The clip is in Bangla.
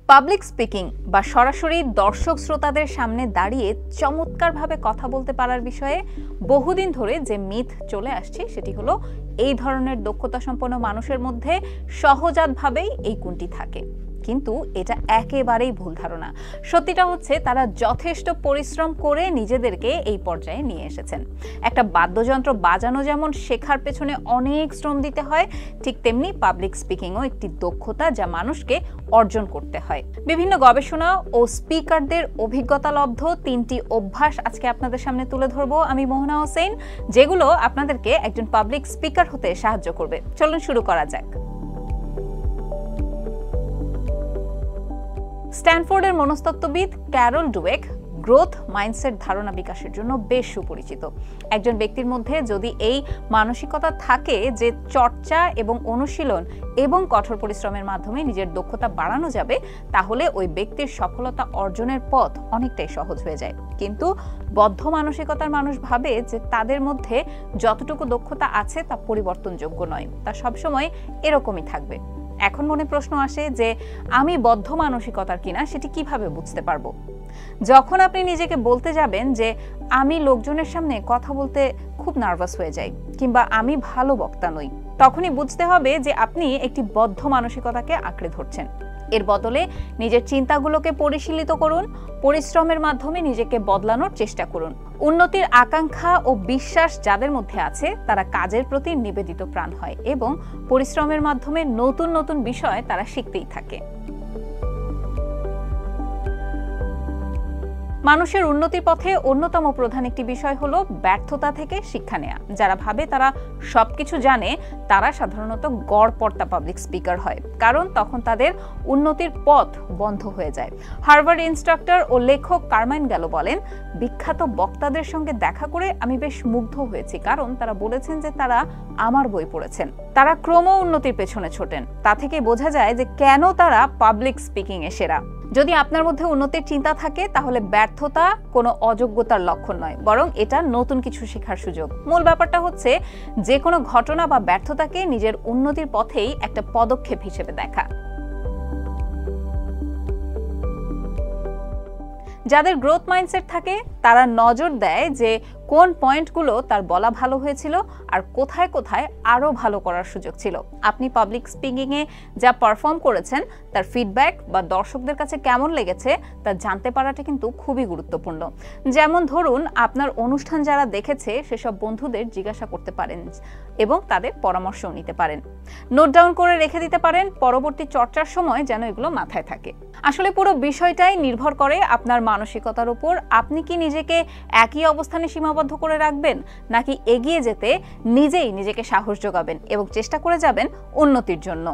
পাবলিক স্পিকিং বা সরাসরি দর্শক শ্রোতাদের সামনে দাঁড়িয়ে চমৎকারভাবে কথা বলতে পারার বিষয়ে বহুদিন ধরে যে মিথ চলে আসছে সেটি হলো এই ধরনের দক্ষতা সম্পন্ন মানুষের মধ্যে সহজাতভাবেই এই গুণটি থাকে। কিন্তু এটা একেবারেই ভুল ধারণা। সত্যিটা হচ্ছে তারা যথেষ্ট পরিশ্রম করে নিজেদেরকে এই পর্যায়ে নিয়ে এসেছেন। একটা বাদ্যযন্ত্র বাজানো যেমন শেখার পেছনে অনেক শ্রম দিতে হয়, ঠিক তেমনি পাবলিক স্পিকিংও একটি দক্ষতা যা মানুষকে অর্জন করতে হয়। বিভিন্ন গবেষণা ও স্পিকারদের অভিজ্ঞতালব্ধ 3টি অভ্যাস আজকে আপনাদের সামনে তুলে ধরবো আমি মোহনা হোসেন, যেগুলো আপনাদেরকে একজন পাবলিক স্পিকার হতে সাহায্য করবে। চলুন শুরু করা যাক। স্ট্যানফোর্ডের মনস্তত্ত্ববিদ ক্যারল ডুয়েক গ্রোথ মাইন্ডসেট ধারণা বিকাশের জন্য বেশ সুপরিচিত। একজন ব্যক্তির মধ্যে যদি এই মানসিকতা থাকে যে চর্চা এবং অনুশীলন এবং কঠোর পরিশ্রমের মাধ্যমে নিজের দক্ষতা বাড়ানো যাবে, তাহলে ওই ব্যক্তির সফলতা অর্জনের পথ অনেকটাই সহজ হয়ে যায়। কিন্তু বদ্ধ মানসিকতার মানুষ ভাবে যে তাদের মধ্যে যতটুকু দক্ষতা আছে তা পরিবর্তনযোগ্য নয়, তা সবসময় এরকমই থাকবে। এখন মনে প্রশ্ন আসে যে আমি বদ্ধ মানসিকতার কিনা সেটি কিভাবে বুঝতে পারবো? যখন আপনি নিজেকে বলতে যাবেন যে আমি লোকজনের সামনে কথা বলতে খুব নার্ভাস হয়ে যাই কিংবা আমি ভালো বক্তা নই, তখনই বুঝতে হবে যে আপনি একটি বদ্ধ মানসিকতাকে আঁকড়ে ধরছেন। এর বদলে নিজের চিন্তাগুলোকে পরিশীলিত করুন, পরিশ্রমের মাধ্যমে নিজেকে বদলানোর চেষ্টা করুন। উন্নতির আকাঙ্ক্ষা ও বিশ্বাস যাদের মধ্যে আছে তারা কাজের প্রতি নিবেদিত প্রাণ হয় এবং পরিশ্রমের মাধ্যমে নতুন নতুন বিষয় তারা শিখতেই থাকে। মানুষের উন্নতির পথে অন্যতম প্রধান একটি বিষয় হলো ব্যর্থতা থেকে শিক্ষা নেওয়া। যারা ভাবে তারা সবকিছু জানে তারা সাধারণত গড়পড়তা পাবলিক স্পিকার হয়, কারণ তখন তাদের উন্নতির পথ বন্ধ হয়ে যায়। হার্ভার্ড ইনস্ট্রাক্টর ও লেখক কারমাইন গ্যালো বলেন, বিখ্যাত বক্তাদের সঙ্গে দেখা করে আমি বেশ মুগ্ধ হয়েছি, কারণ তারা বলেছেন যে তারা আমার বই পড়েছেন। তারা ক্রম উন্নতির পেছনে ছোটেন। তা থেকে বোঝা যায় যে কেন তারা পাবলিক স্পিকিং এ সেরা। যদি আপনার মধ্যে উন্নতির চিন্তা থাকে তাহলে ব্যর্থতা কোনো অযোগ্যতার লক্ষণ নয়, বরং এটা নতুন কিছু শেখার সুযোগ। মূল ব্যাপারটা হচ্ছে যে কোনো ঘটনা বা ব্যর্থতাকে নিজের উন্নতির পথেই একটা পদক্ষেপ হিসেবে দেখা। যাদের গ্রোথ মাইন্ডসেট থাকে তারা নজর দেয় যে কোন পয়েন্টগুলো তার বলা ভালো হয়েছিল আর কোথায় কোথায় আরো ভালো করার সুযোগ ছিল। আপনি পাবলিক স্পিকিং এ যা পারফর্ম করেছেন তার ফিডব্যাক বা দর্শকদের কাছে কেমন লেগেছে তা জানতে পারাটা কিন্তু খুবই গুরুত্বপূর্ণ। যেমন ধরুন, আপনার অনুষ্ঠান যারা দেখেছে সেসব বন্ধুদের জিজ্ঞাসা করতে পারেন এবং তাদের পরামর্শও নিতে পারেন। নোট ডাউন করে রেখে দিতে পারেন, পরবর্তী চর্চার সময় যেন এগুলো মাথায় থাকে। আসলে পুরো বিষয়টাই নির্ভর করে আপনার মানসিকতার উপর। আপনি কি নিজেকে একই অবস্থানে সীমাবদ্ধ করে রাখবেন, নাকি এগিয়ে যেতে নিজেই নিজেকে সাহস যোগাবেন এবং চেষ্টা করে যাবেন উন্নতির জন্য।